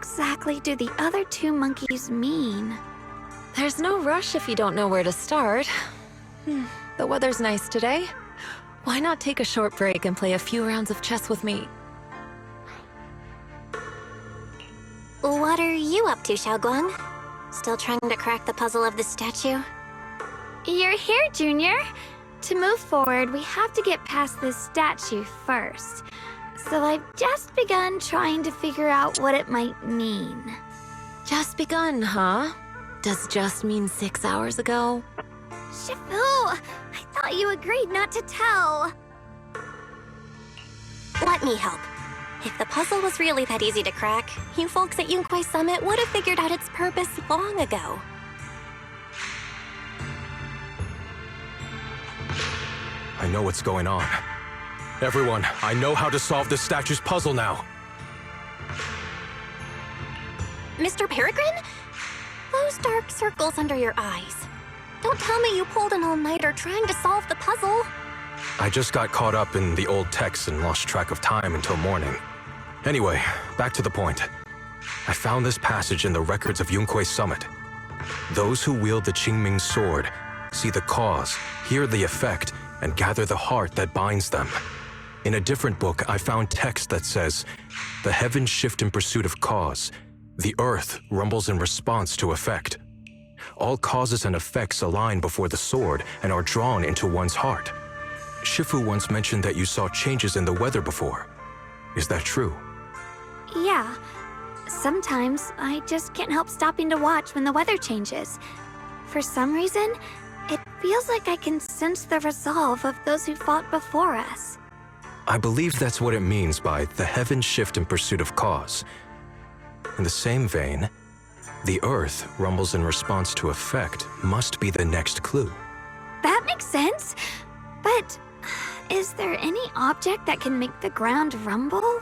exactly do the other two monkeys mean? There's no rush if you don't know where to start. The weather's nice today. Why not take a short break and play a few rounds of chess with me? What are you up to, Xiaoguang? Still trying to crack the puzzle of the statue? You're here, Junior. To move forward, we have to get past this statue first. So I've just begun trying to figure out what it might mean. Just begun, huh? Does just mean 6 hours ago? Shifu, I thought you agreed not to tell. Let me help. If the puzzle was really that easy to crack, you folks at Yunkwei Summit would have figured out its purpose long ago. I know what's going on. Everyone, I know how to solve this statue's puzzle now. Mr. Peregrine? Those dark circles under your eyes. Don't tell me you pulled an all-nighter trying to solve the puzzle. I just got caught up in the old texts and lost track of time until morning. Anyway, back to the point. I found this passage in the records of Yunkwei Summit. Those who wield the Qingming sword see the cause, hear the effect, and gather the heart that binds them. In a different book, I found text that says, "The heavens shift in pursuit of cause. The earth rumbles in response to effect. All causes and effects align before the sword and are drawn into one's heart." Shifu once mentioned that you saw changes in the weather before. Is that true? Yeah. Sometimes I just can't help stopping to watch when the weather changes. For some reason, it feels like I can sense the resolve of those who fought before us. I believe that's what it means by the heavens shift in pursuit of cause. In the same vein, the earth rumbles in response to effect must be the next clue. That makes sense. But is there any object that can make the ground rumble?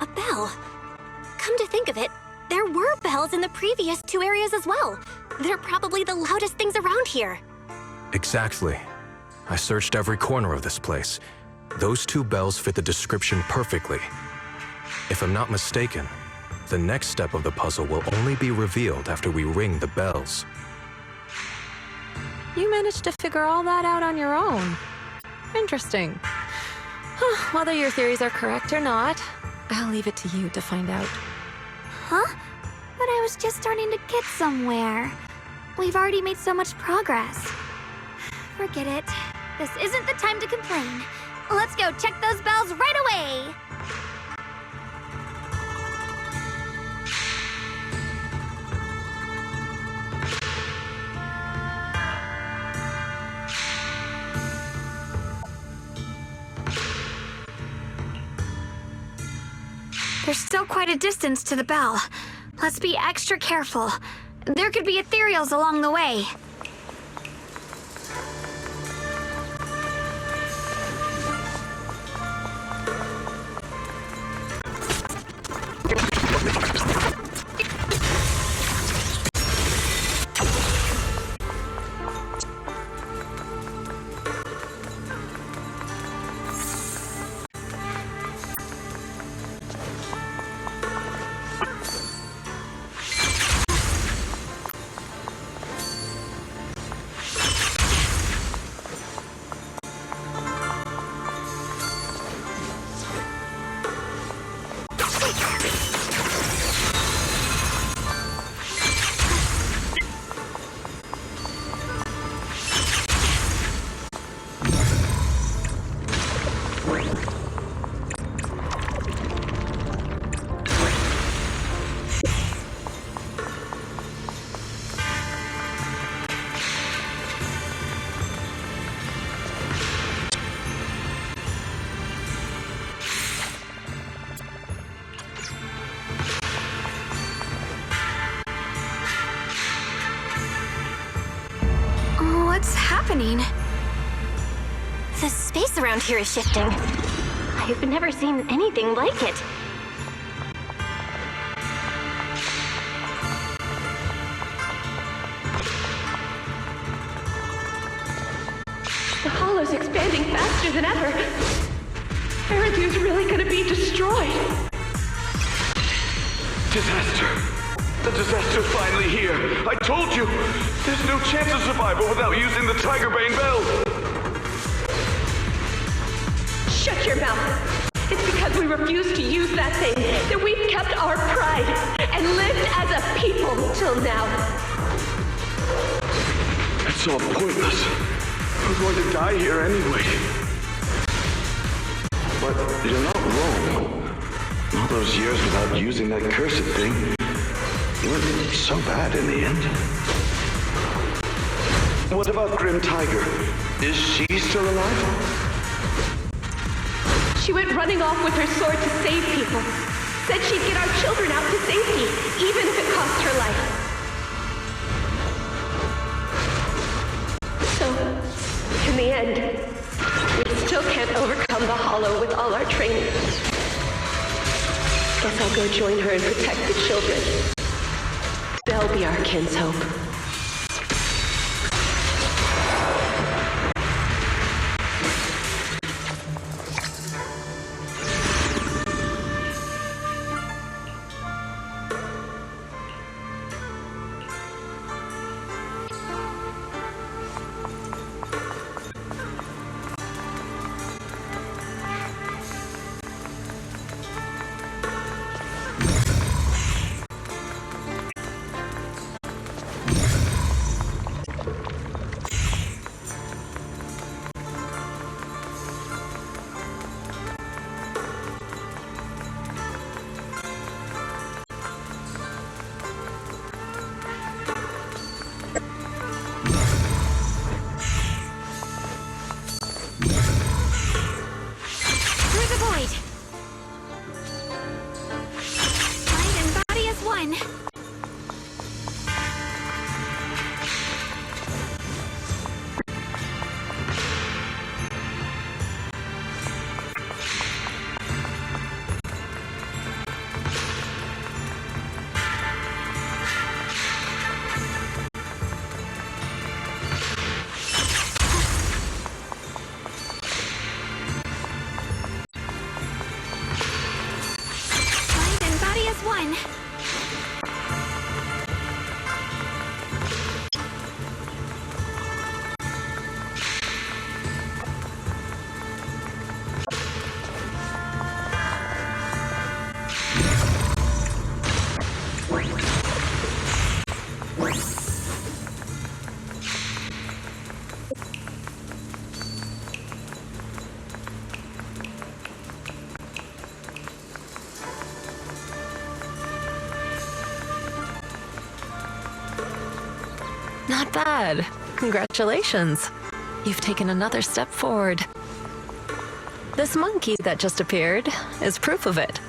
A bell. Come to think of it, there were bells in the previous two areas as well. They're probably the loudest things around here. Exactly. I searched every corner of this place. Those two bells fit the description perfectly. If I'm not mistaken, the next step of the puzzle will only be revealed after we ring the bells. You managed to figure all that out on your own. Interesting. Whether your theories are correct or not, I'll leave it to you to find out. Huh? But I was just starting to get somewhere. We've already made so much progress. Forget it. This isn't the time to complain. Let's go check those bells right away! There's still quite a distance to the bell. Let's be extra careful. There could be ethereals along the way. What's happening? The space around here is shifting. I've never seen anything like it. The hollow's expanding faster than ever. Earth is really gonna be destroyed. Disaster. The disaster's finally here. I told you, there's no chance of survival without using the Tiger Bane Bell. Shut your mouth. It's because we refused to use that thing that we've kept our pride and lived as a people till now. It's all pointless. We're going to die here anyway. But you're not wrong. All those years without using that cursed thing weren't so bad in the end. What about Grim Tiger? Is she still alive? She went running off with her sword to save people. Said she'd get our children out to safety, even if it cost her life. So, in the end, we still can't overcome the Hollow with all our training. Guess I'll go join her and protect the children. They'll be our kinshope. Not bad. Congratulations. You've taken another step forward. This monkey that just appeared is proof of it.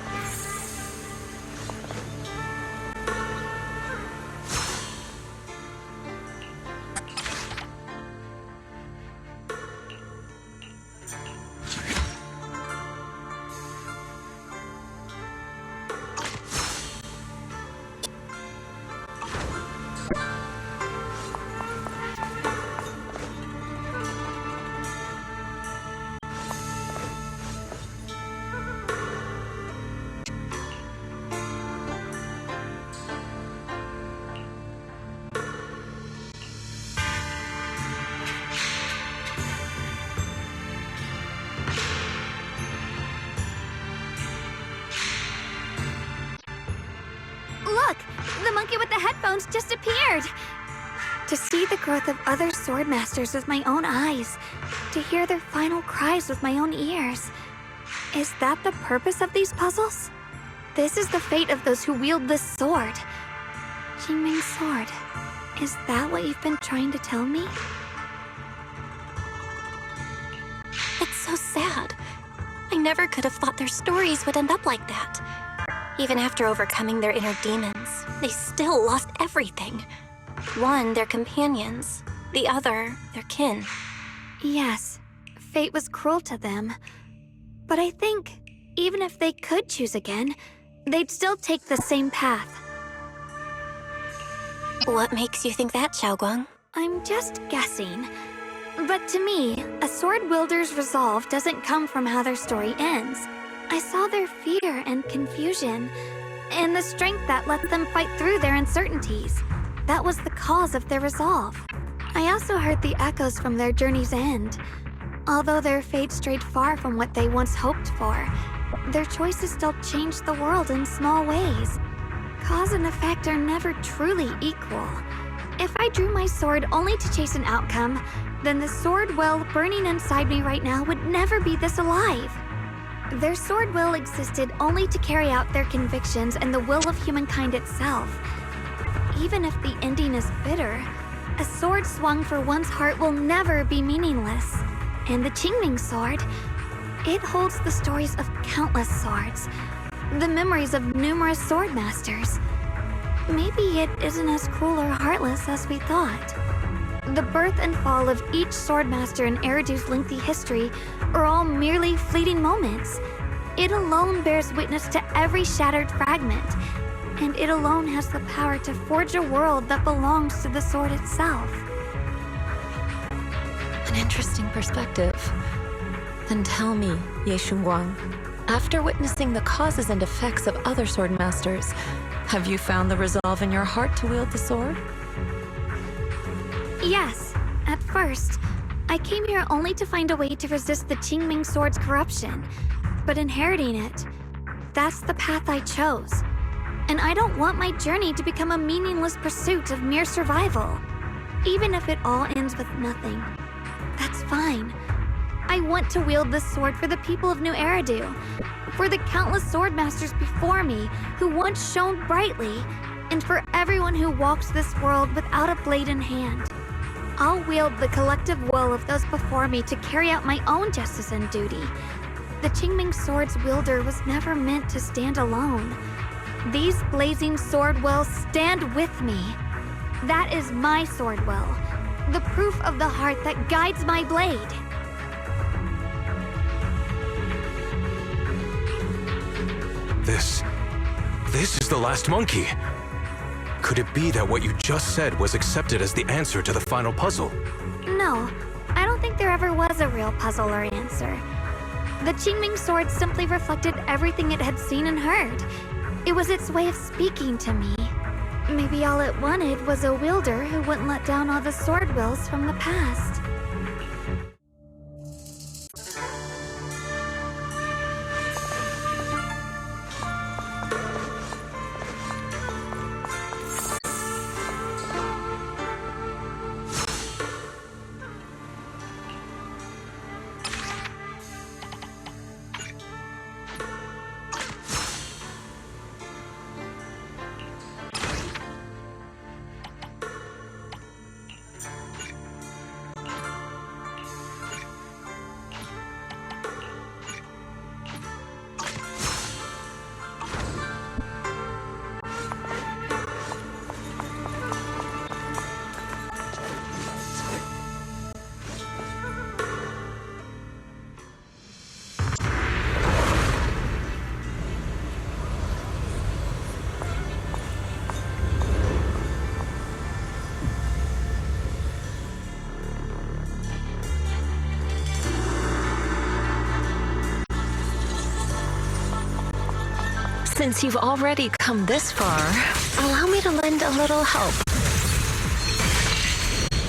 Look! The monkey with the headphones just appeared! To see the growth of other swordmasters with my own eyes, to hear their final cries with my own ears. Is that the purpose of these puzzles? This is the fate of those who wield this sword. Jingming's sword. Is that what you've been trying to tell me? It's so sad. I never could have thought their stories would end up like that. Even after overcoming their inner demons, they still lost everything. One, their companions. The other, their kin. Yes, fate was cruel to them. But I think, even if they could choose again, they'd still take the same path. What makes you think that, Xiaoguang? I'm just guessing. But to me, a sword wielder's resolve doesn't come from how their story ends. I saw their fear and confusion, and the strength that lets them fight through their uncertainties. That was the cause of their resolve. I also heard the echoes from their journey's end. Although their fate strayed far from what they once hoped for, their choices still changed the world in small ways. Cause and effect are never truly equal. If I drew my sword only to chase an outcome, then the sword well burning inside me right now would never be this alive. Their sword will existed only to carry out their convictions and the will of humankind itself. Even if the ending is bitter, a sword swung for one's heart will never be meaningless. And the Qingming sword, it holds the stories of countless swords, the memories of numerous sword masters. Maybe it isn't as cruel or heartless as we thought. The birth and fall of each swordmaster in Eridu's lengthy history are all merely fleeting moments. It alone bears witness to every shattered fragment, and it alone has the power to forge a world that belongs to the sword itself. An interesting perspective. Then tell me, Ye Shunguang, after witnessing the causes and effects of other sword masters, have you found the resolve in your heart to wield the sword? Yes, at first. I came here only to find a way to resist the Qingming sword's corruption, but inheriting it, that's the path I chose. And I don't want my journey to become a meaningless pursuit of mere survival. Even if it all ends with nothing, that's fine. I want to wield this sword for the people of New Eridu, for the countless swordmasters before me who once shone brightly, and for everyone who walks this world without a blade in hand. I'll wield the collective will of those before me to carry out my own justice and duty. The Qingming sword's wielder was never meant to stand alone. These blazing sword wills stand with me. That is my sword will, the proof of the heart that guides my blade. This is the last monkey. Could it be that what you just said was accepted as the answer to the final puzzle? No, I don't think there ever was a real puzzle or answer. The Qingming sword simply reflected everything it had seen and heard. It was its way of speaking to me. Maybe all it wanted was a wielder who wouldn't let down all the sword wills from the past. Since you've already come this far, allow me to lend a little help.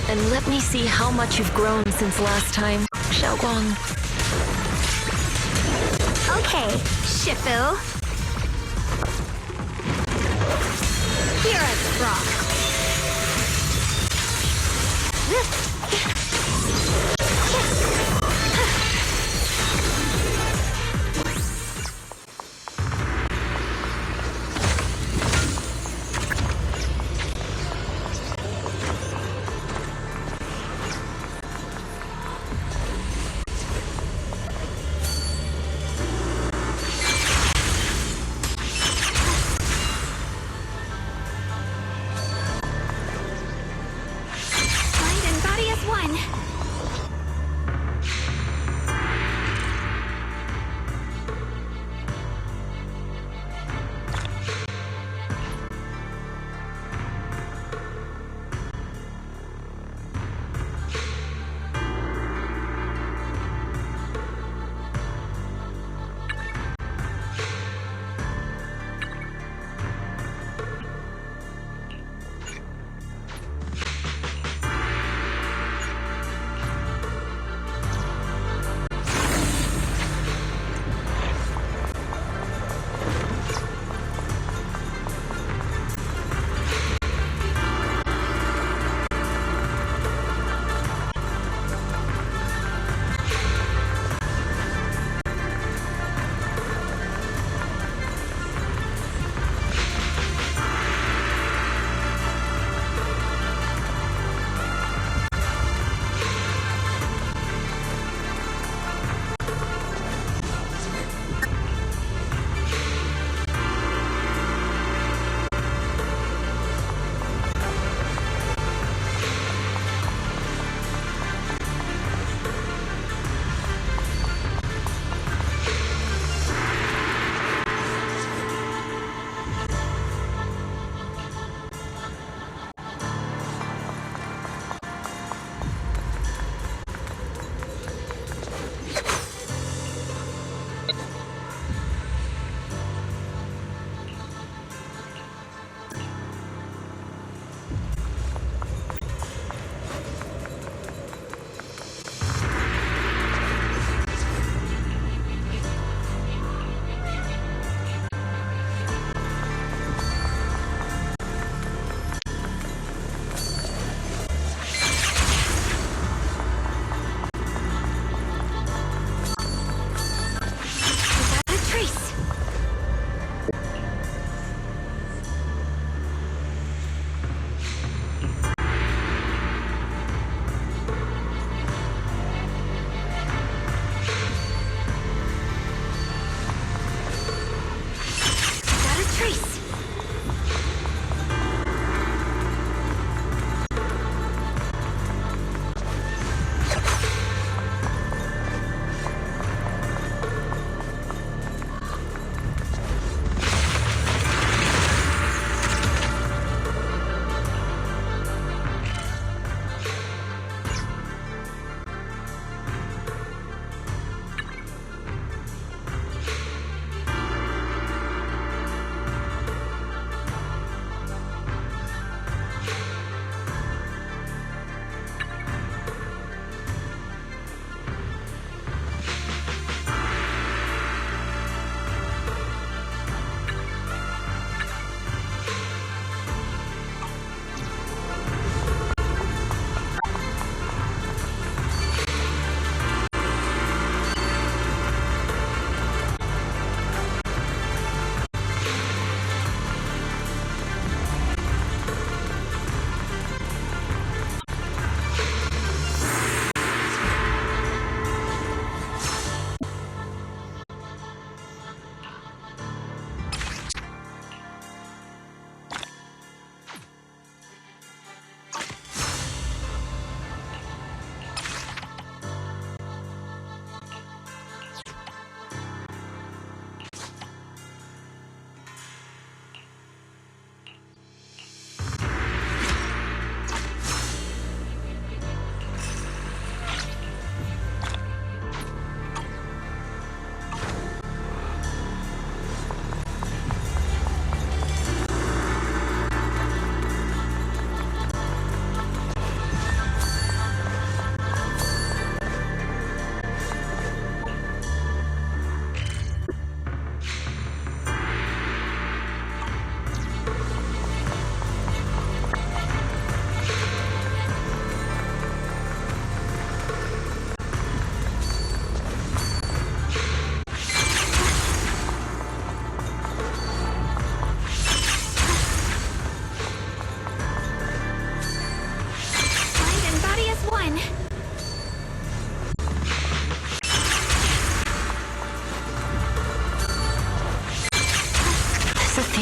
And let me see how much you've grown since last time, Xiaoguang. Okay, Shifu. Here I rock. Mind and body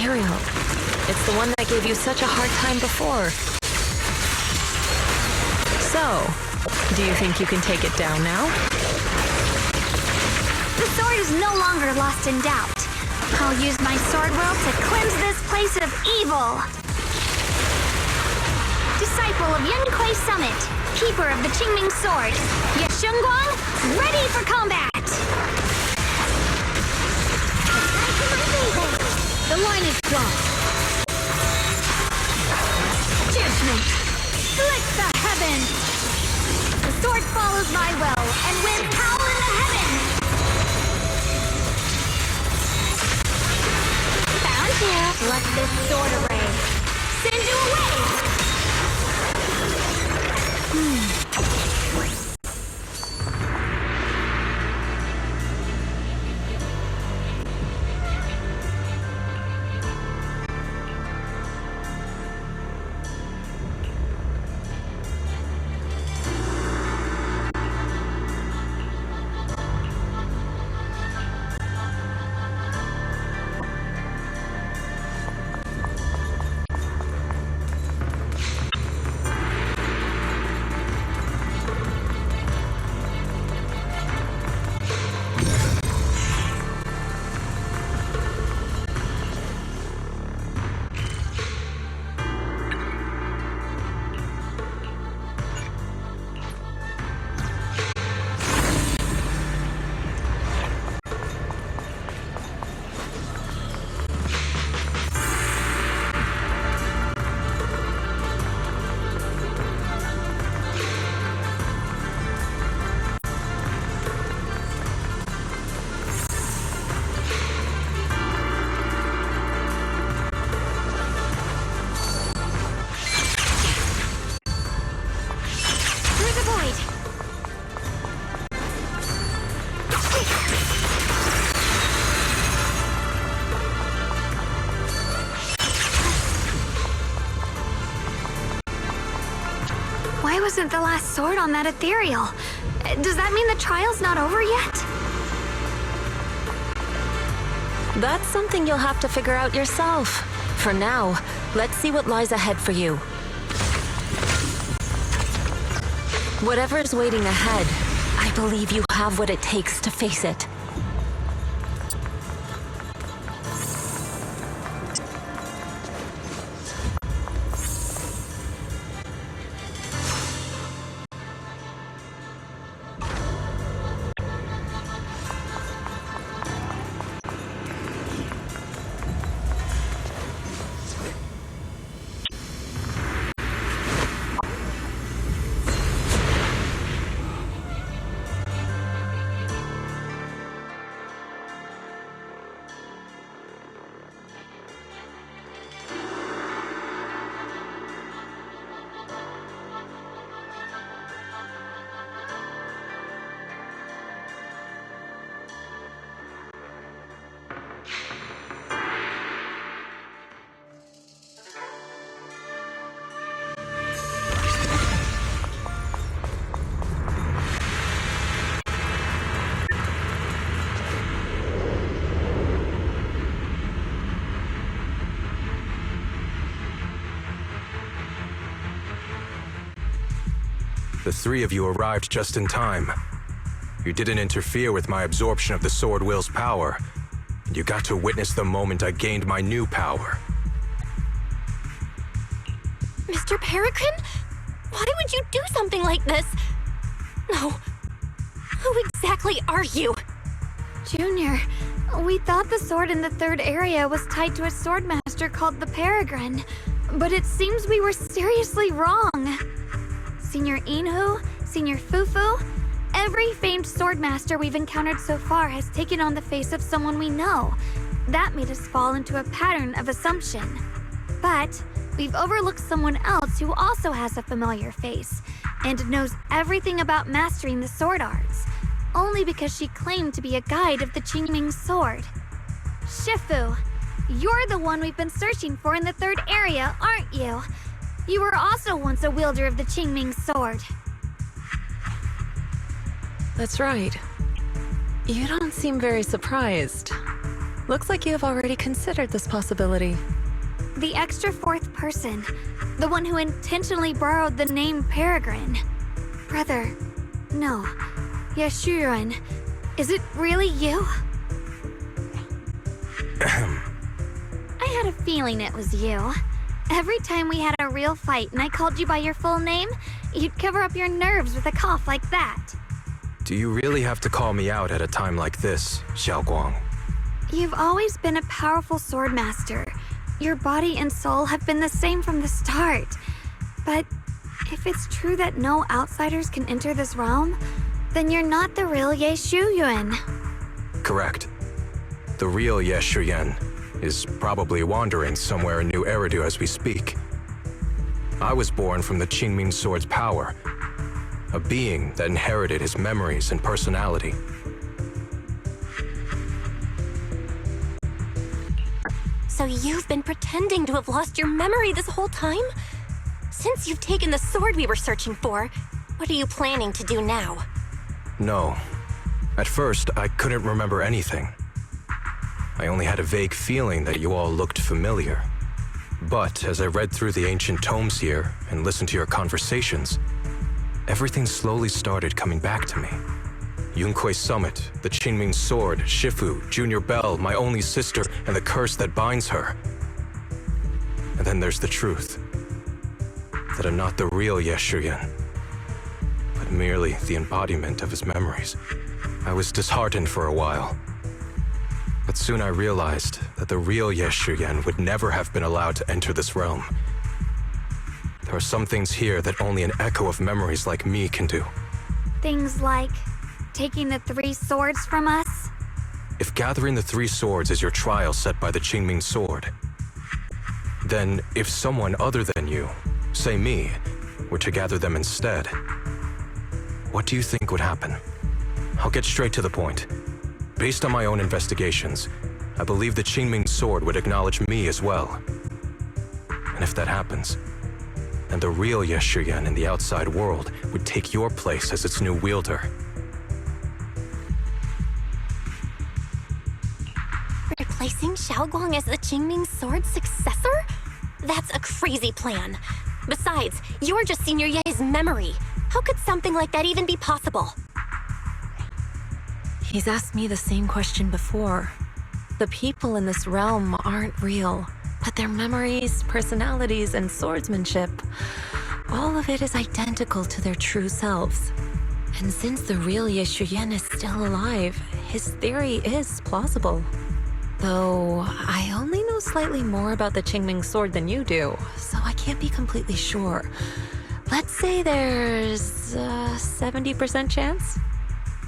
ethereal. It's the one that gave you such a hard time before. So, do you think you can take it down now? The sword is no longer lost in doubt. I'll use my sword will to cleanse this place of evil. Disciple of Yunquei Summit, keeper of the Qingming Sword, Ye Shengguang, ready for combat! The line is drawn. Judgment! Split the heavens! The sword follows my will and wins howl in the heavens! Found you! Let this sword array! Send you away! Why wasn't the last sword on that ethereal? Does that mean the trial's not over yet? That's something you'll have to figure out yourself. For now, let's see what lies ahead for you. Whatever's waiting ahead, I believe you have what it takes to face it. The three of you arrived just in time. You didn't interfere with my absorption of the Sword Will's power, and you got to witness the moment I gained my new power. Mr. Peregrine? Why would you do something like this? No. Who exactly are you? Junior, we thought the sword in the third area was tied to a swordmaster called the Peregrine, but it seems we were seriously wrong. Senior Inhu, Senior Fufu, every famed swordmaster we've encountered so far has taken on the face of someone we know. That made us fall into a pattern of assumption. But we've overlooked someone else who also has a familiar face and knows everything about mastering the sword arts, only because she claimed to be a guide of the Qingming sword. Shifu, you're the one we've been searching for in the third area, aren't you? You were also once a wielder of the Qingming sword. That's right. You don't seem very surprised. Looks like you have already considered this possibility. The extra fourth person. The one who intentionally borrowed the name Peregrine. Brother. No. Yeshurun. Is it really you? I had a feeling it was you. Every time we had a real fight and I called you by your full name, you'd cover up your nerves with a cough like that. Do you really have to call me out at a time like this, Xiaoguang? You've always been a powerful swordmaster. Your body and soul have been the same from the start. But if it's true that no outsiders can enter this realm, then you're not the real Ye Shuyuan. Correct. The real Ye Shuyuan is probably wandering somewhere in New Eridu as we speak. I was born from the Qingming Sword's power, a being that inherited his memories and personality. So you've been pretending to have lost your memory this whole time? Since you've taken the sword we were searching for, what are you planning to do now? No. At first, I couldn't remember anything. I only had a vague feeling that you all looked familiar. But as I read through the ancient tomes here and listened to your conversations, everything slowly started coming back to me. Yunkwei Summit, the Qingming Sword, Shifu, Junior Belle, my only sister, and the curse that binds her. And then there's the truth. That I'm not the real Ye Shuyuan, but merely the embodiment of his memories. I was disheartened for a while. But soon I realized that the real Ye Shuyuan would never have been allowed to enter this realm. There are some things here that only an echo of memories like me can do. Things like taking the 3 swords from us? If gathering the 3 swords is your trial set by the Qingming Sword, then if someone other than you, say me, were to gather them instead, what do you think would happen? I'll get straight to the point. Based on my own investigations, I believe the Qingming Sword would acknowledge me as well. And if that happens, then the real Ye Shuyuan in the outside world would take your place as its new wielder. Replacing Xiaoguang as the Qingming Sword's successor? That's a crazy plan. Besides, you're just Senior Ye's memory. How could something like that even be possible? He's asked me the same question before. The people in this realm aren't real, but their memories, personalities, and swordsmanship, all of it is identical to their true selves. And since the real Ye Shuyuan is still alive, his theory is plausible. Though, I only know slightly more about the Qingming Sword than you do, so I can't be completely sure. Let's say there's a 70% chance?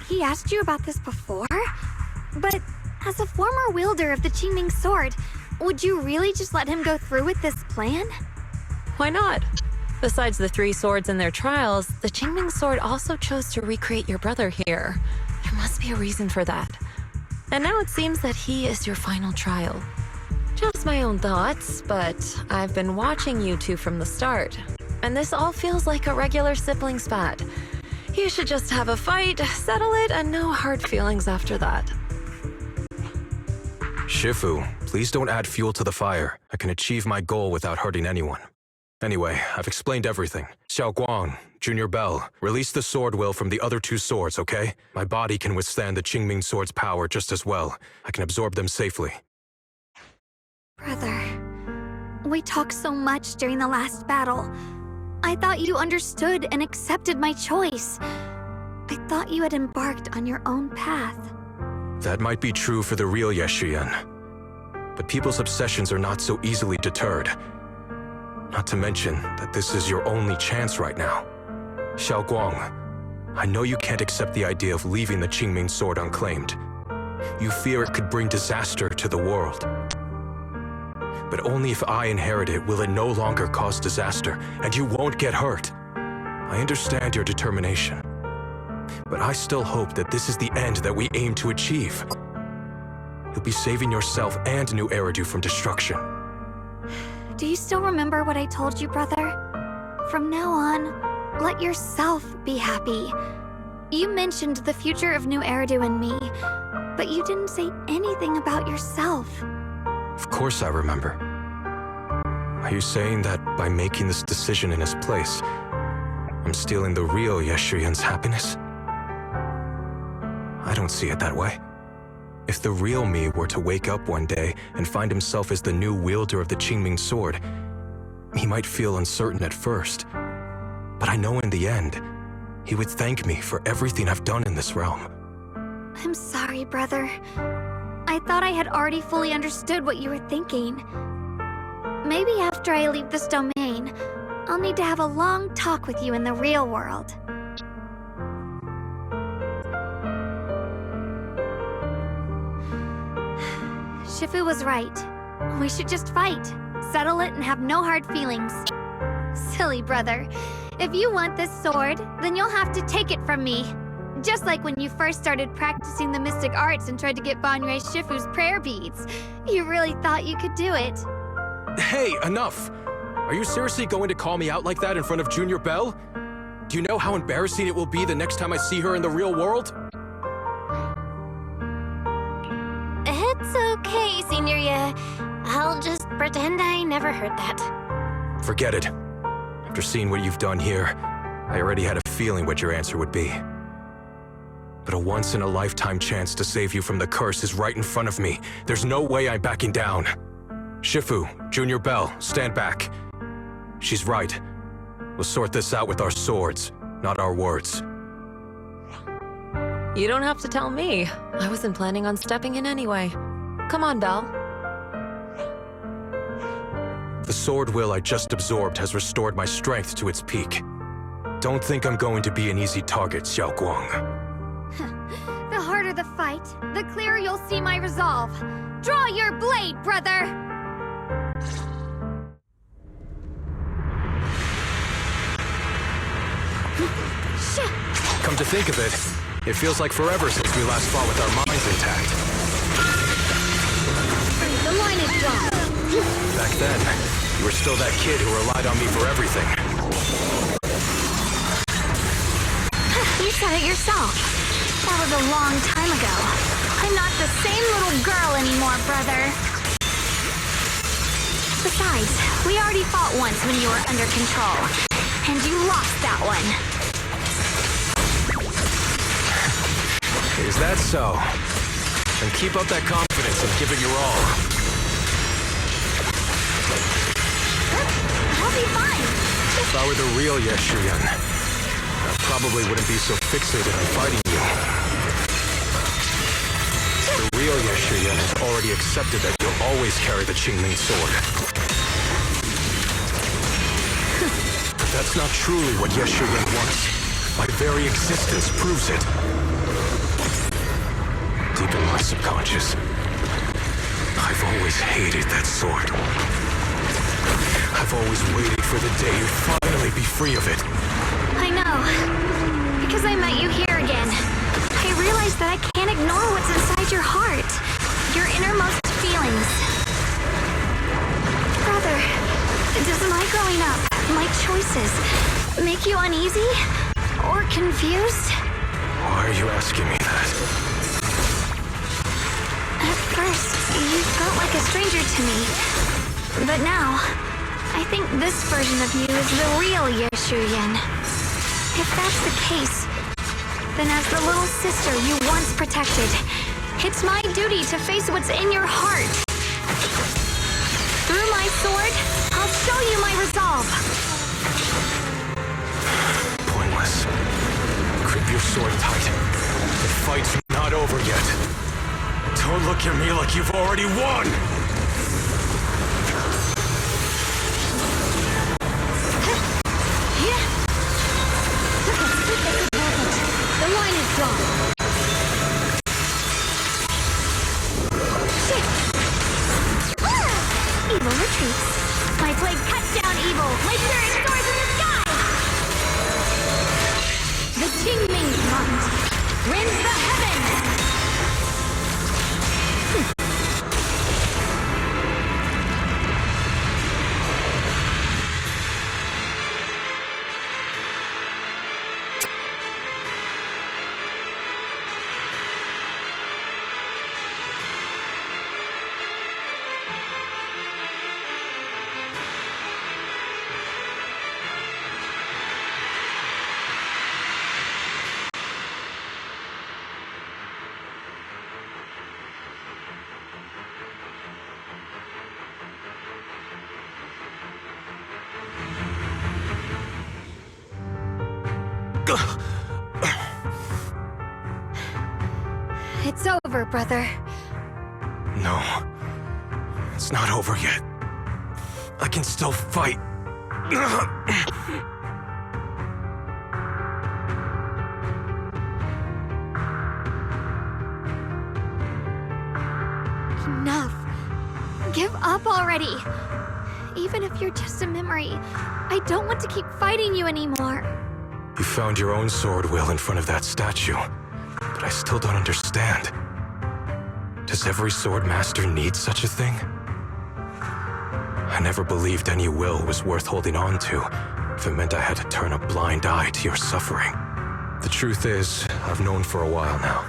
He asked you about this before? But as a former wielder of the Qingming Sword, would you really just let him go through with this plan? Why not? Besides the 3 swords and their trials, the Qingming Sword also chose to recreate your brother here. There must be a reason for that. And now it seems that he is your final trial. Just my own thoughts, but I've been watching you two from the start, and this all feels like a regular sibling spat. You should just have a fight, settle it, and no hard feelings after that. Shifu, please don't add fuel to the fire. I can achieve my goal without hurting anyone. Anyway, I've explained everything. Xiaoguang, Junior Belle, release the sword will from the other 2 swords, okay? My body can withstand the Qingming Sword's power just as well. I can absorb them safely. Brother, we talked so much during the last battle. I thought you understood and accepted my choice. I thought you had embarked on your own path. That might be true for the real Ye Shuyuan. But people's obsessions are not so easily deterred. Not to mention that this is your only chance right now. Xiaoguang, I know you can't accept the idea of leaving the Qingming Sword unclaimed. You fear it could bring disaster to the world. But only if I inherit it will it no longer cause disaster, and you won't get hurt. I understand your determination. But I still hope that this is the end that we aim to achieve. You'll be saving yourself and New Eridu from destruction. Do you still remember what I told you, brother? From now on, let yourself be happy. You mentioned the future of New Eridu and me. but you didn't say anything about yourself. Of course I remember. Are you saying that by making this decision in his place, I'm stealing the real Yeshuyun's happiness? I don't see it that way. If the real me were to wake up one day and find himself as the new wielder of the Qingming sword, he might feel uncertain at first. But I know in the end, he would thank me for everything I've done in this realm. I'm sorry, brother. I thought I had already fully understood what you were thinking. Maybe after I leave this domain, I'll need to have a long talk with you in the real world. Shifu was right. We should just fight, settle it, and have no hard feelings. Silly brother. If you want this sword, then you'll have to take it from me. Just like when you first started practicing the mystic arts and tried to get Banrei Shifu's prayer beads. You really thought you could do it. Hey, enough! Are you seriously going to call me out like that in front of Junior Belle? Do you know how embarrassing it will be the next time I see her in the real world? It's okay, Signoria. I'll just pretend I never heard that. Forget it. After seeing what you've done here, I already had a feeling what your answer would be. But a once-in-a-lifetime chance to save you from the curse is right in front of me. There's no way I'm backing down. Shifu, Junior Belle, stand back. She's right. We'll sort this out with our swords, not our words. You don't have to tell me. I wasn't planning on stepping in anyway. Come on, Belle. The sword will I just absorbed has restored my strength to its peak. Don't think I'm going to be an easy target, Xiao Guang. The harder the fight, the clearer you'll see my resolve. Draw your blade, brother! Shit! Come to think of it, it feels like forever since we last fought with our minds intact. The line is drawn. Back then, you were still that kid who relied on me for everything. You said it yourself. That was a long time ago. I'm not the same little girl anymore, brother. Besides, we already fought once when you were under control. And you lost that one. Is that so? Then keep up that confidence and give it your all. I'll be fine. If I were the real Yeshuyun, I probably wouldn't be so fixated on fighting you. The real Yeshuyun has already accepted that you'll always carry the Qingming sword. But that's not truly what Yeshuyun wants. My very existence proves it. Deep in my subconscious, I've always hated that sword. I've always waited for the day you'd finally be free of it. I know. Because I met you here again. I realized that I can't ignore what's inside your heart. Your innermost feelings. Brother, does my growing up, my choices, make you uneasy? Or confused? Why are you asking me that? At first, you felt like a stranger to me. But now, I think this version of you is the real Yeshuyun. If that's the case, then as the little sister you once protected, it's my duty to face what's in your heart. Through my sword, I'll show you my resolve. Pointless. Grip your sword tight. The fight's not over yet. Don't look at me like you've already won! The line is drawn. Shit! Evil retreats. My blade cuts down evil like there is stars in the sky! The Qingming front rends the heavens! over, brother. No. It's not over yet. I can still fight. Enough. Give up already. Even if you're just a memory, I don't want to keep fighting you anymore. You found your own sword, Will, in front of that statue. But I still don't understand. Does every sword master need such a thing? I never believed any will was worth holding on to if it meant I had to turn a blind eye to your suffering. The truth is, I've known for a while now.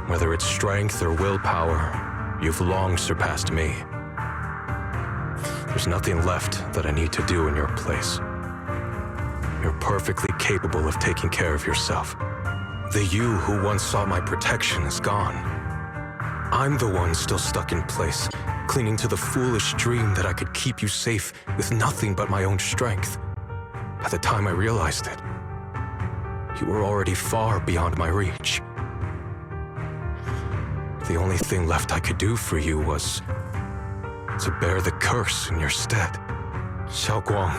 Whether it's strength or willpower, you've long surpassed me. There's nothing left that I need to do in your place. You're perfectly capable of taking care of yourself. The you who once sought my protection is gone. I'm the one still stuck in place, clinging to the foolish dream that I could keep you safe with nothing but my own strength. By the time I realized it, you were already far beyond my reach. The only thing left I could do for you was to bear the curse in your stead. Xiaoguang.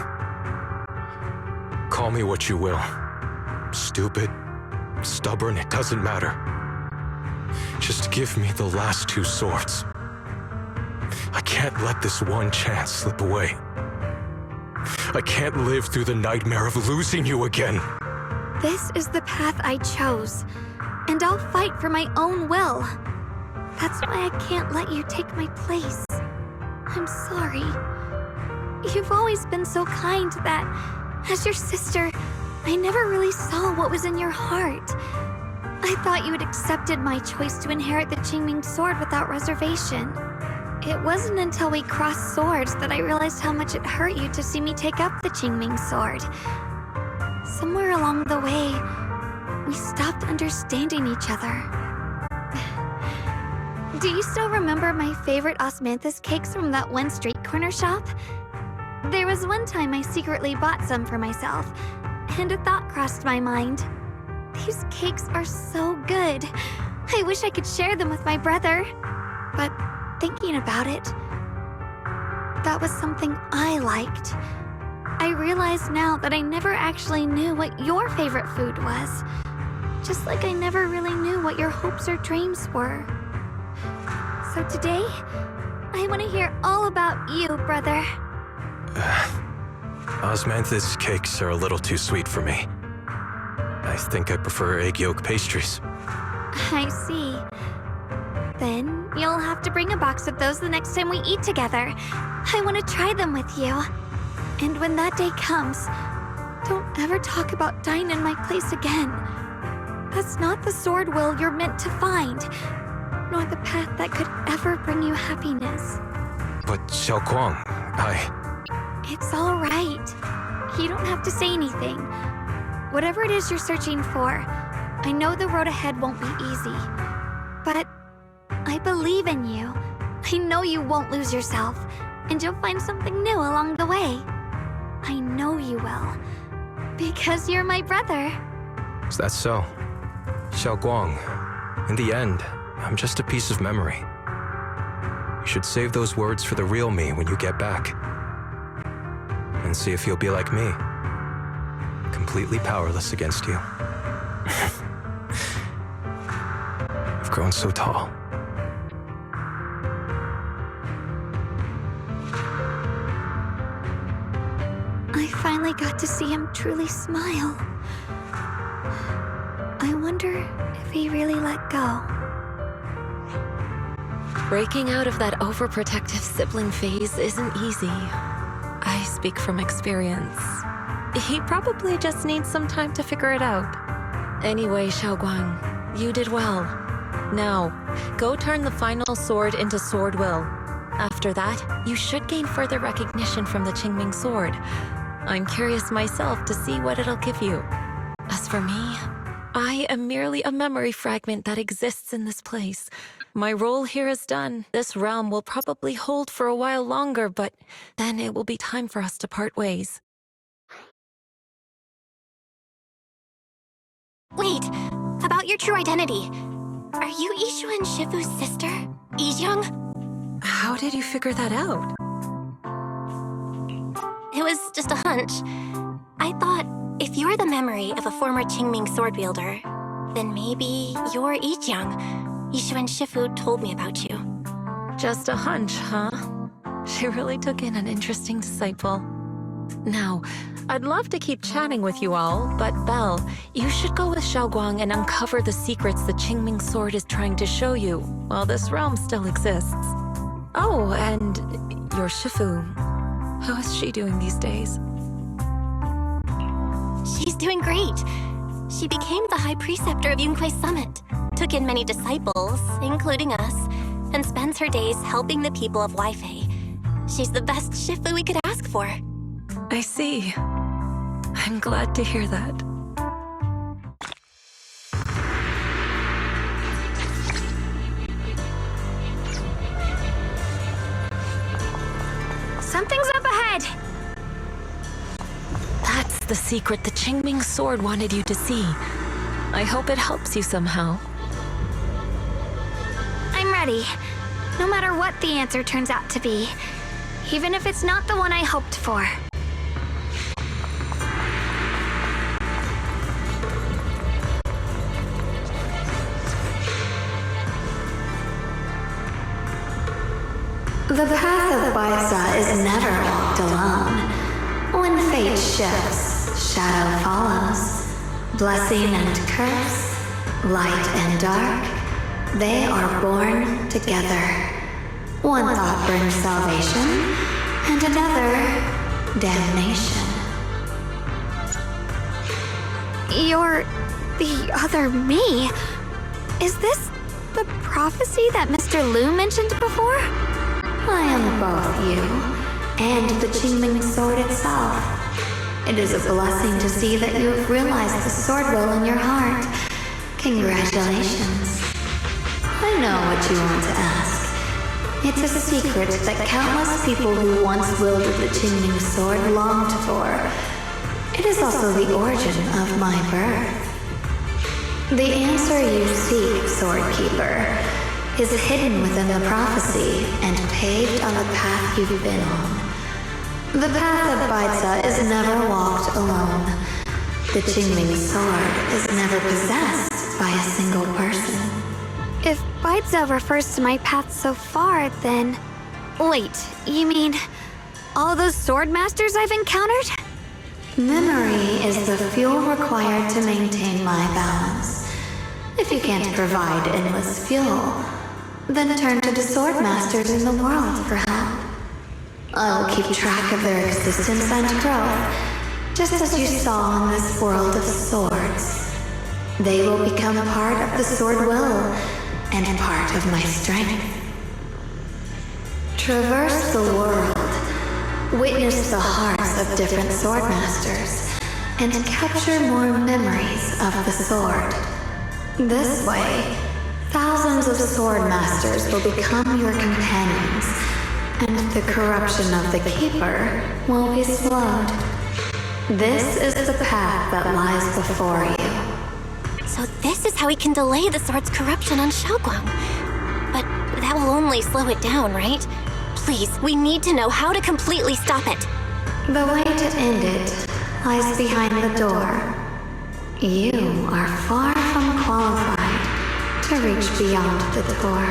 Call me what you will. Stupid, stubborn, it doesn't matter. Just give me the last two swords. I can't let this one chance slip away. I can't live through the nightmare of losing you again. This is the path I chose, and I'll fight for my own will. That's why I can't let you take my place. I'm sorry. You've always been so kind that, as your sister, I never really saw what was in your heart. I thought you had accepted my choice to inherit the Qingming sword without reservation. It wasn't until we crossed swords that I realized how much it hurt you to see me take up the Qingming sword. Somewhere along the way, we stopped understanding each other. Do you still remember my favorite osmanthus cakes from that one street corner shop? There was one time I secretly bought some for myself, and a thought crossed my mind. These cakes are so good. I wish I could share them with my brother. But thinking about it, that was something I liked. I realize now that I never actually knew what your favorite food was. Just like I never really knew what your hopes or dreams were. So today, I want to hear all about you, brother. Osmanthus cakes are a little too sweet for me. I think I prefer egg yolk pastries. I see. Then you'll have to bring a box of those the next time we eat together. I want to try them with you. And when that day comes, don't ever talk about dying in my place again. That's not the sword will you're meant to find, nor the path that could ever bring you happiness. But Xiaoguang, It's all right. You don't have to say anything. Whatever it is you're searching for, I know the road ahead won't be easy. But I believe in you. I know you won't lose yourself, and you'll find something new along the way. I know you will. Because you're my brother. Is that so? Xiaoguang, in the end, I'm just a piece of memory. You should save those words for the real me when you get back. And see if you'll be like me. Completely powerless against you. I've grown so tall. I finally got to see him truly smile. I wonder if he really let go. Breaking out of that overprotective sibling phase isn't easy. I speak from experience. He probably just needs some time to figure it out. Anyway, Xiaoguang, you did well. Now, go turn the final sword into Sword Will. After that, you should gain further recognition from the Qingming sword. I'm curious myself to see what it'll give you. As for me, I am merely a memory fragment that exists in this place. My role here is done. This realm will probably hold for a while longer, but then it will be time for us to part ways. Wait, about your true identity. Are you Ishu and Shifu's sister, Ijeong? How did you figure that out? It was just a hunch. I thought, if you're the memory of a former Qingming sword wielder, then maybe you're Ijeong. Ishu and Shifu told me about you. Just a hunch, huh? She really took in an interesting disciple. Now, I'd love to keep chatting with you all, but Belle, you should go with Xiaoguang and uncover the secrets the Qingming sword is trying to show you, while this realm still exists. Oh, and your Shifu. How is she doing these days? She's doing great. She became the High Preceptor of Yunquei Summit, took in many disciples, including us, and spends her days helping the people of Weifei. She's the best Shifu we could ask for. I see. I'm glad to hear that. Something's up ahead! That's the secret the Qingming sword wanted you to see. I hope it helps you somehow. I'm ready. No matter what the answer turns out to be. Even if it's not the one I hoped for. The path of Baisa is never walked alone. When fate shifts, shadow follows. Blessing and curse, light and dark, they are born together. One thought brings salvation, and another, damnation. You're the other me. Is this the prophecy that Mr. Liu mentioned before? I am both you and the Qingming sword itself. It is a blessing to see that you have realized the sword will in your heart. Congratulations. I know what you want to ask. It's a secret that countless people who once wielded the Qingming sword longed for. It is also the origin of my birth. The answer you seek, Swordkeeper, is hidden within the prophecy and paved on the path you've been on. The path of Baisa is never walked alone. The Qingming sword is never possessed by a single person. If Baisa refers to my path so far, then... Wait, you mean all those sword masters I've encountered? Memory is the fuel required to maintain my balance. If you can't provide endless fuel, then turn to the sword masters in the world for help. I will keep track of their existence and growth, just as you saw in this world of swords. They will become part of the sword will, and part of my strength. Traverse the world, witness the hearts of different sword masters, and capture more memories of the sword. This way, thousands of sword masters will become your companions, and the corruption of the Keeper will be slowed. This is the path that lies before you. So this is how we can delay the sword's corruption on Xiaoguang. But that will only slow it down, right? Please, we need to know how to completely stop it. The way to end it lies behind the door. You are far from qualified to reach beyond the door.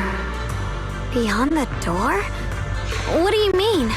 Beyond the door? What do you mean?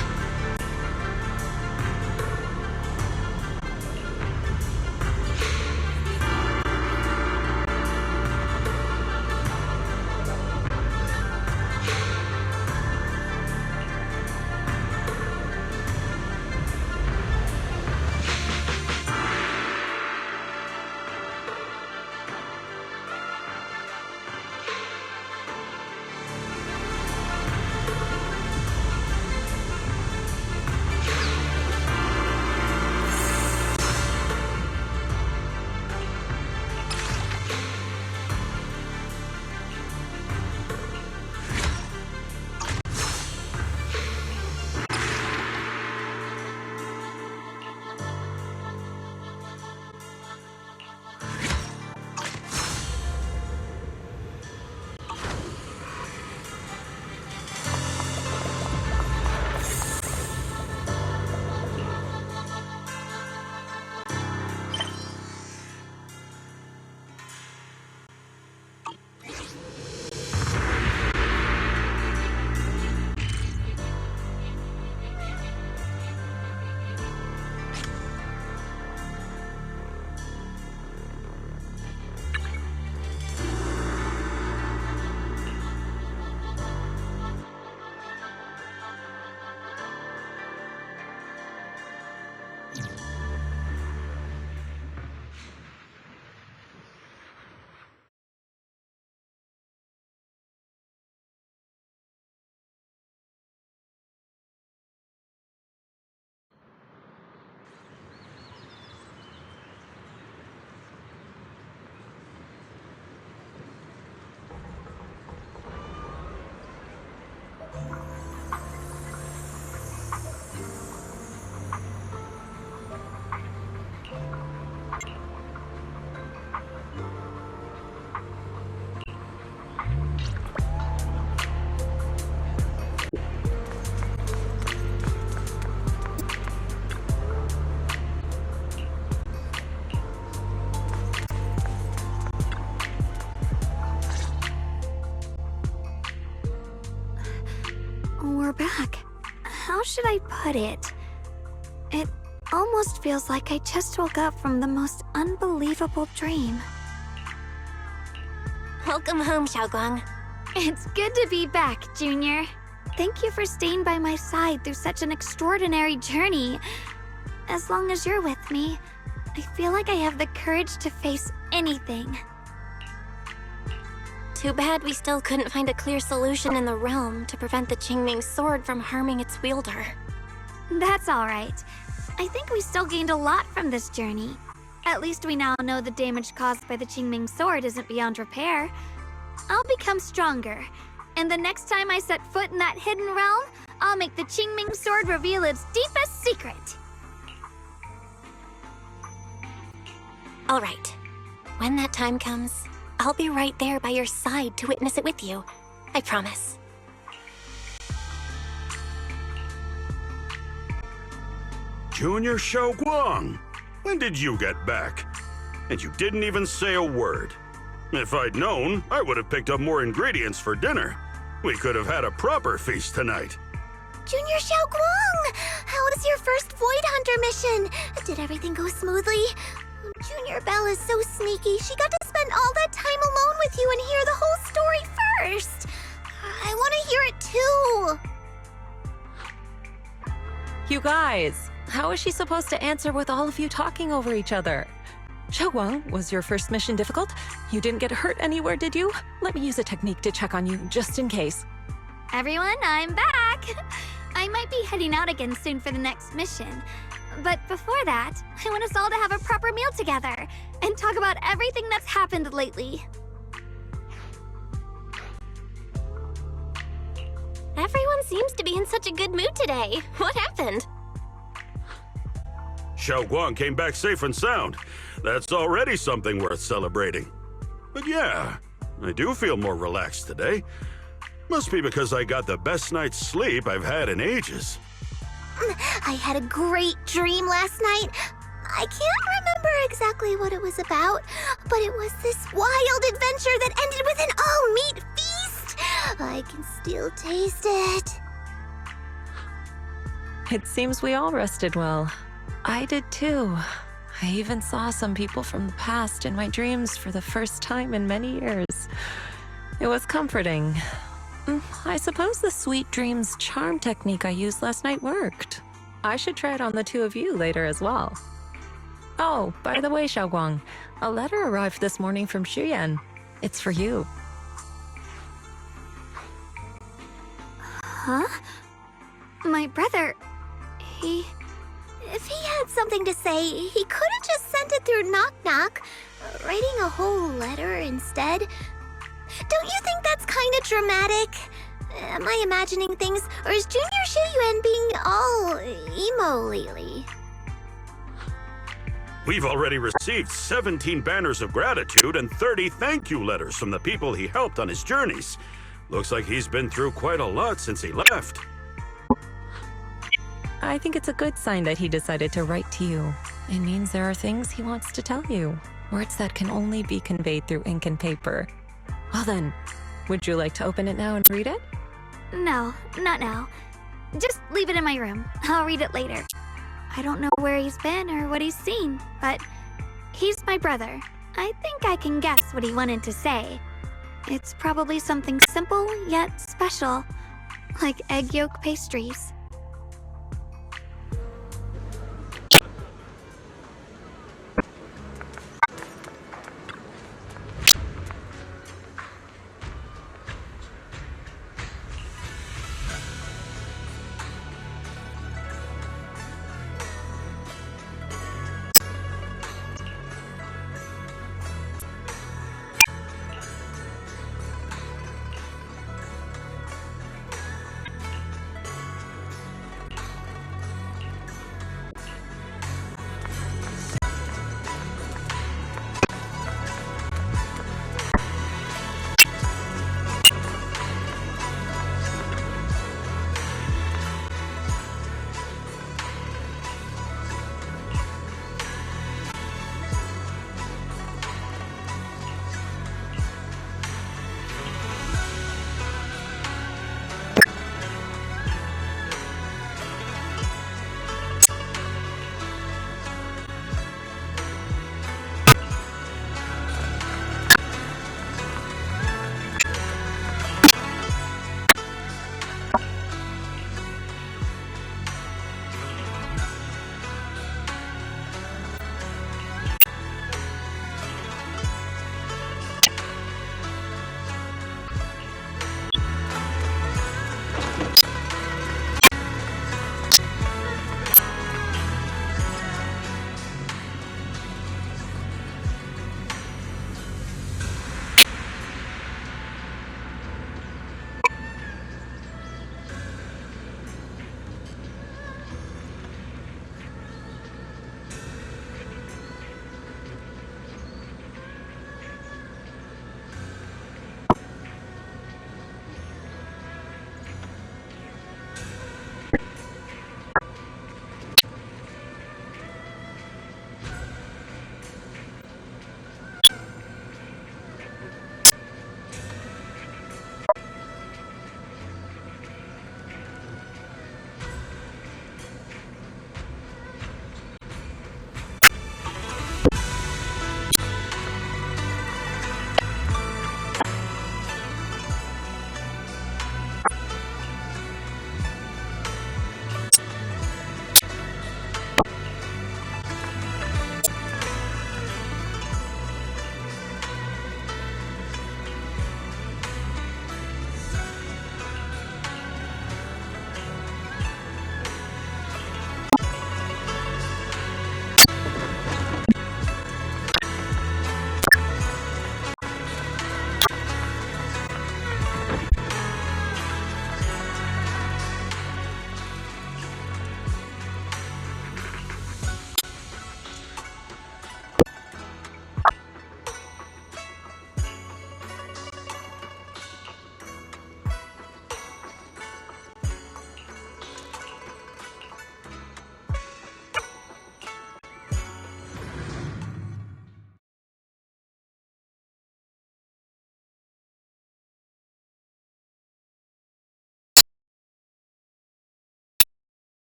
We're back. How should I put it? It almost feels like I just woke up from the most unbelievable dream. Welcome home, Xiaoguang. It's good to be back, Junior. Thank you for staying by my side through such an extraordinary journey. As long as you're with me, I feel like I have the courage to face anything. Too bad we still couldn't find a clear solution in the realm to prevent the Qingming sword from harming its wielder. That's all right. I think we still gained a lot from this journey. At least we now know the damage caused by the Qingming sword isn't beyond repair. I'll become stronger, and the next time I set foot in that hidden realm, I'll make the Qingming sword reveal its deepest secret. All right. When that time comes, I'll be right there by your side to witness it with you. I promise. Junior Xiaoguang, when did you get back? And you didn't even say a word. If I'd known, I would have picked up more ingredients for dinner. We could have had a proper feast tonight. Junior Xiaoguang! How was your first Void Hunter mission? Did everything go smoothly? Junior Belle is so sneaky. She got to spend all that time alone with you and hear the whole story first. I want to hear it too. You guys, how is she supposed to answer with all of you talking over each other? Xiaoguang, was your first mission difficult? You didn't get hurt anywhere, did you? Let me use a technique to check on you, just in case. Everyone, I'm back! I might be heading out again soon for the next mission. But before that, I want us all to have a proper meal together and talk about everything that's happened lately. Everyone seems to be in such a good mood today. What happened? Xiaoguang came back safe and sound. That's already something worth celebrating. But yeah, I do feel more relaxed today. Must be because I got the best night's sleep I've had in ages. I had a great dream last night. I can't remember exactly what it was about, but it was this wild adventure that ended with an all-meat feast. I can still taste it. It seems we all rested well. I did too. I even saw some people from the past in my dreams for the first time in many years. It was comforting. I suppose the sweet dreams charm technique I used last night worked. I should try it on the two of you later as well. Oh, by the way, Xiaoguang, a letter arrived this morning from Xuyan. It's for you. Huh? My brother, If he had something to say, he could have just sent it through Knock Knock, writing a whole letter instead. Don't you think that's kind of dramatic? Am I imagining things, or is Junior Shiyuan being all emo lately? We've already received 17 banners of gratitude and 30 thank you letters from the people he helped on his journeys. Looks like he's been through quite a lot since he left. I think it's a good sign that he decided to write to you. It means there are things he wants to tell you, words that can only be conveyed through ink and paper. Well then, would you like to open it now and read it? no, not now. Just leave it in my room. I'll read it later. I don't know where he's been or what he's seen, but he's my brother. I think I can guess what he wanted to say. It's probably something simple yet special, like egg yolk pastries.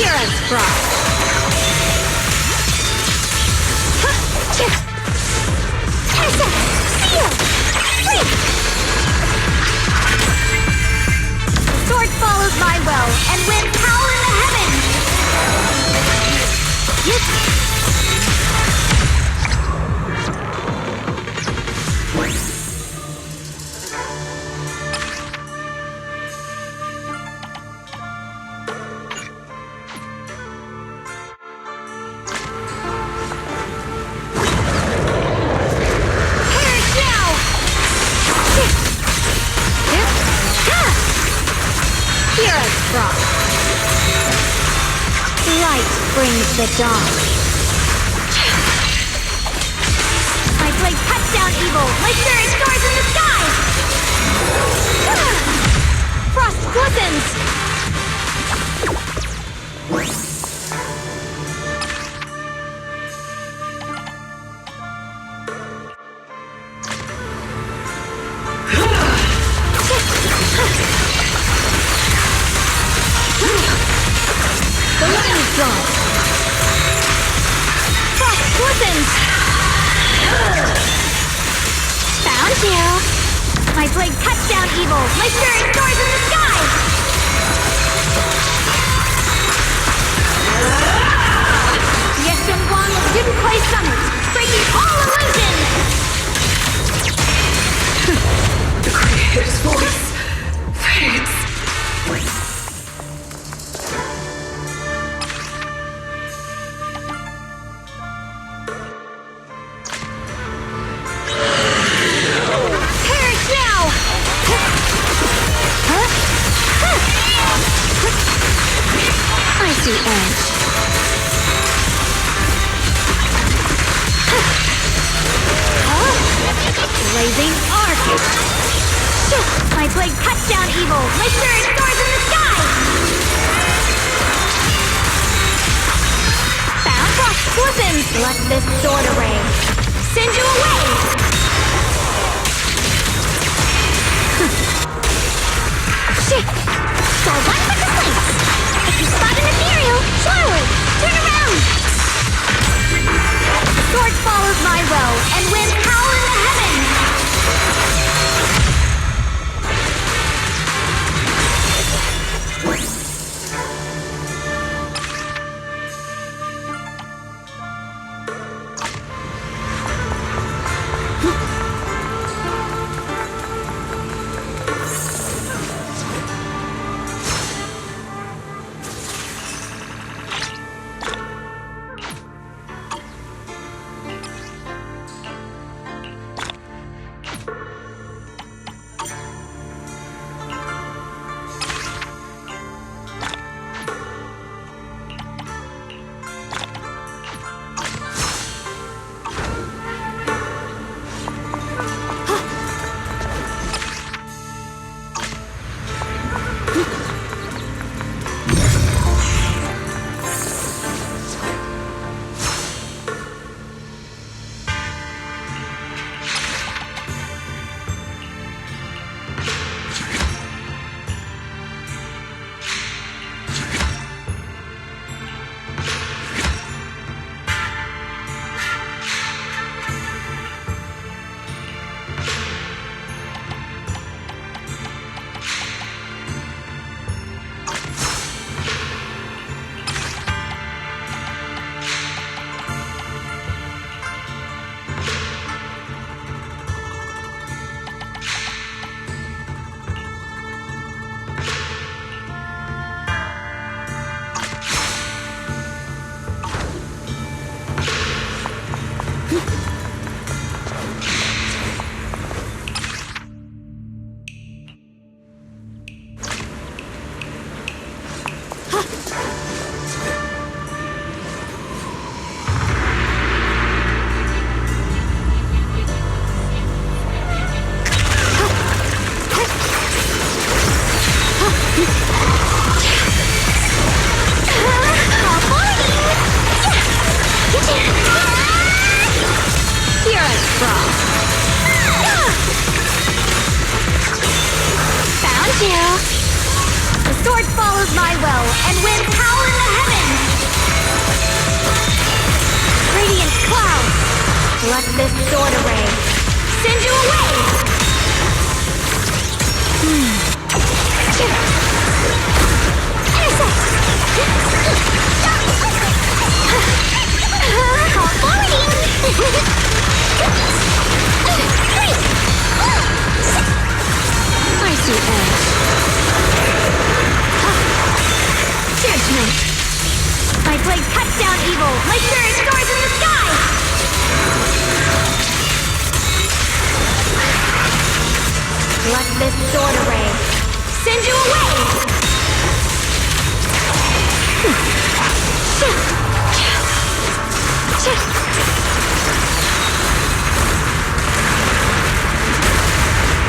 Fear as frost. The sword follows my will, and winds howl in the heavens! Light brings the dawn. My blade cuts down evil. My spirit soars in the sky. Frost glistens. The line is drawn. Frost glistens. Found you. My blade cuts down evil. My spirit soars in the sky. Yeshunguang of V2.5 Summit, breaking all illusions. The Creator's voice fades. I see edge. Blazing arc. My blade cuts down evil. My spirit soars in the sky. Found frost glistens. Let this sword array send you away. Shit! Sword one with the flames. If you spot an ethereal, forward! Turn around! The sword follows my will, and winds howl in the heavens! Found you! The sword follows my will, and winds howl in the heavens! Let this sword array send you away! I see edge. Judgment! My blade cuts down evil like spirit stars in the sky! Let this sword array send you away!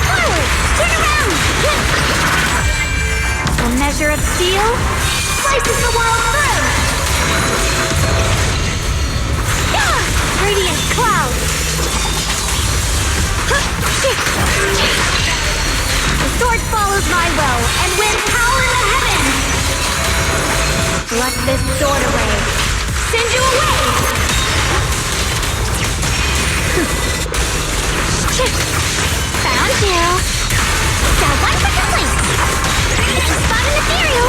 Forward! Turn around! A measure of steel slices the world through! Radiant cloud! The sword follows my will and wins power in the heavens! Let this sword array send you away! Found you! Got one for complaints! It's a spot in ethereal!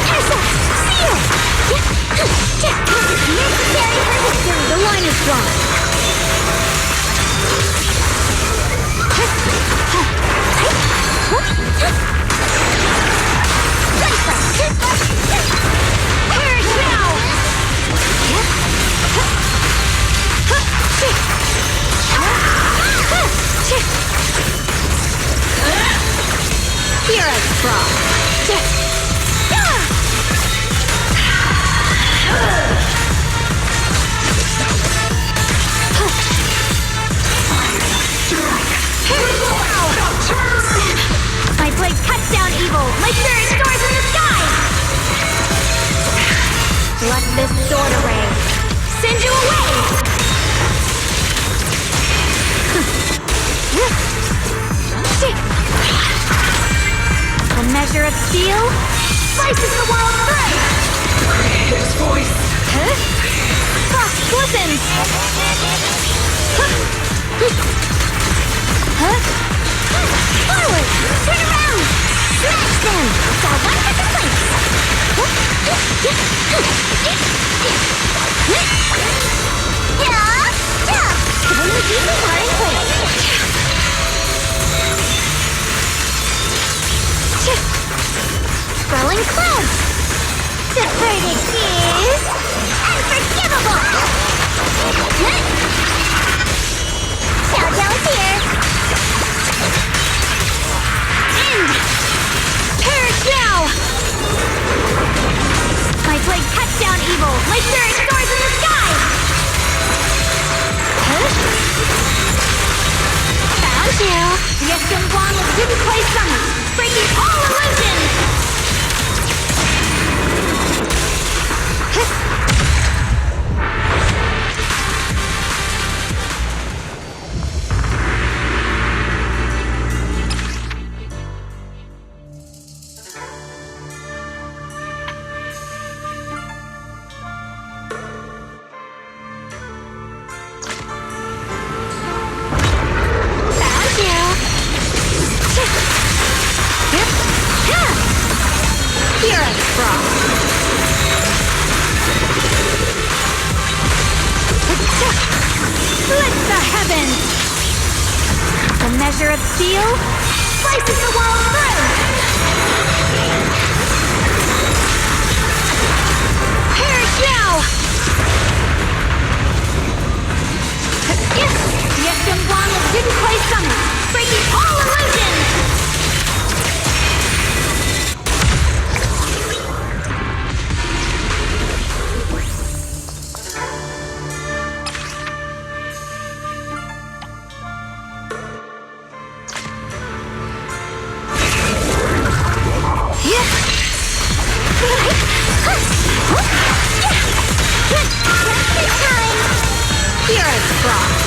Seal! Necessary for victory! The line is drawn. Perish now! Here as frost. My blade cuts down evil like spirit stars in the sky! Let this sword array send you away! A measure of steel slices the world through! His voice. Frost glistens! Forward! Turn around! Smash them! Got one for complaints! Only people are in place! Swirling clouds! The verdict is unforgivable! Xiao is here! End! Perish now! My blade cuts down evil like spirit stars in the sky! Found you! Yes, Guang of V2.5 summit, breaking all illusions! Here as frost. Split the heavens! A measure of steel slices the world through! Perish now! Yes, Guang of V2.5 summit, breaking all illusions! Here as frost.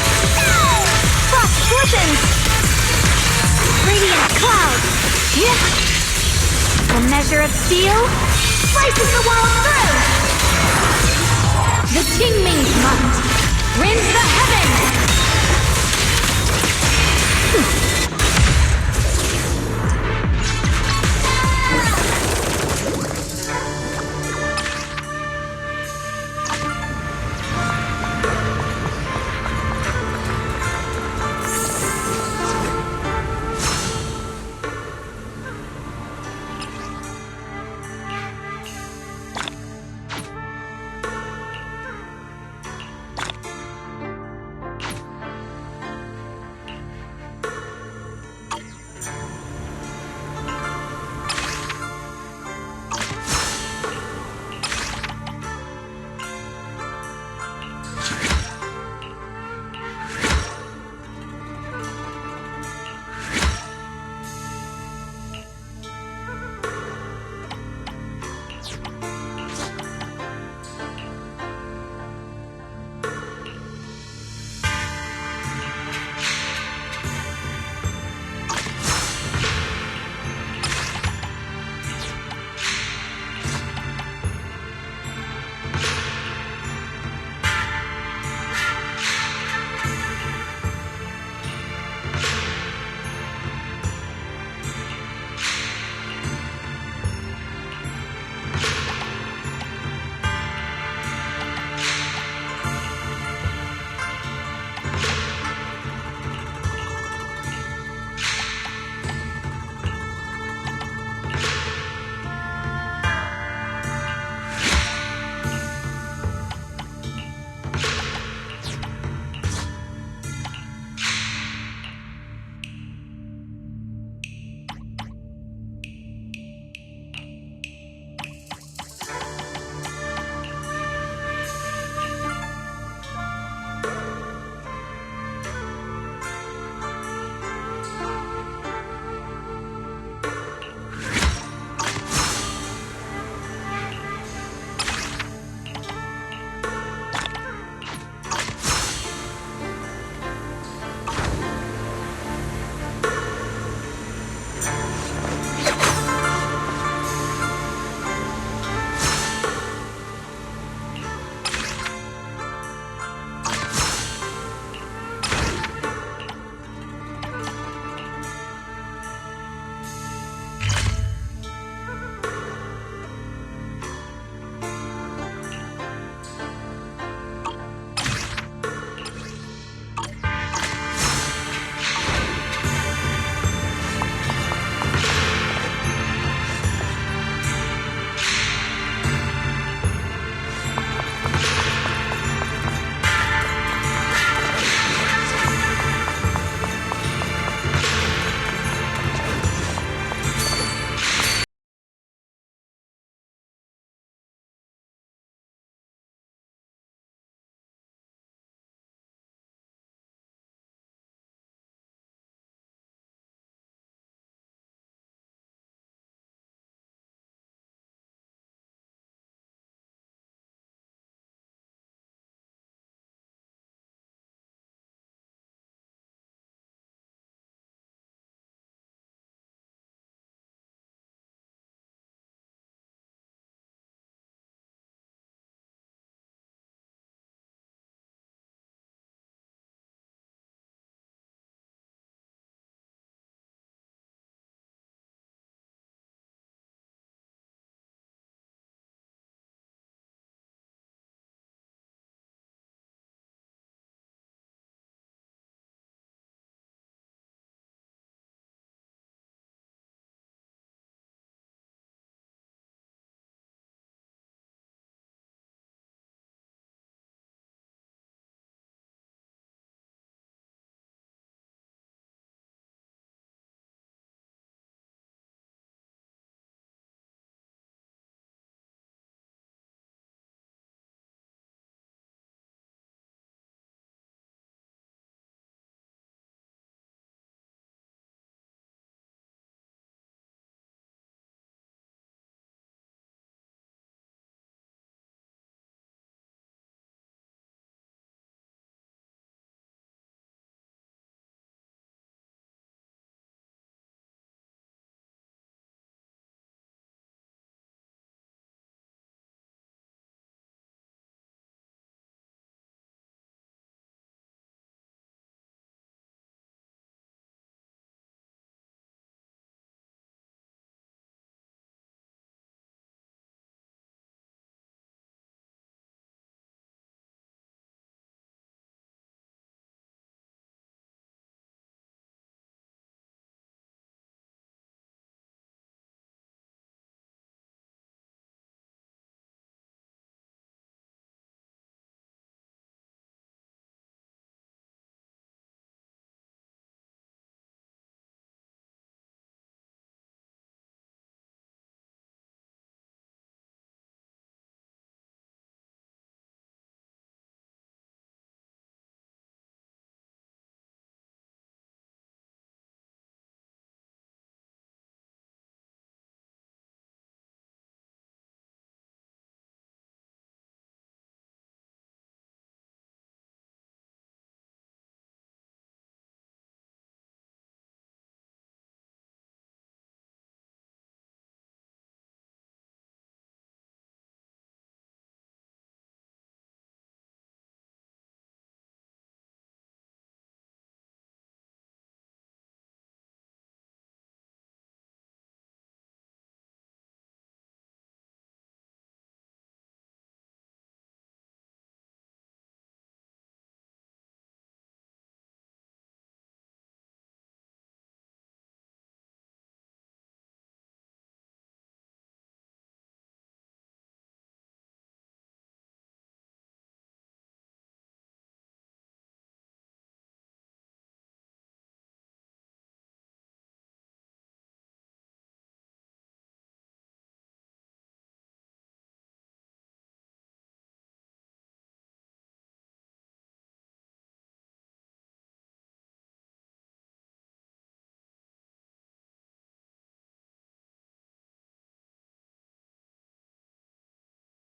Frost glistens! Radiant clouds! A measure of steel slices the world through! The Qingming's might.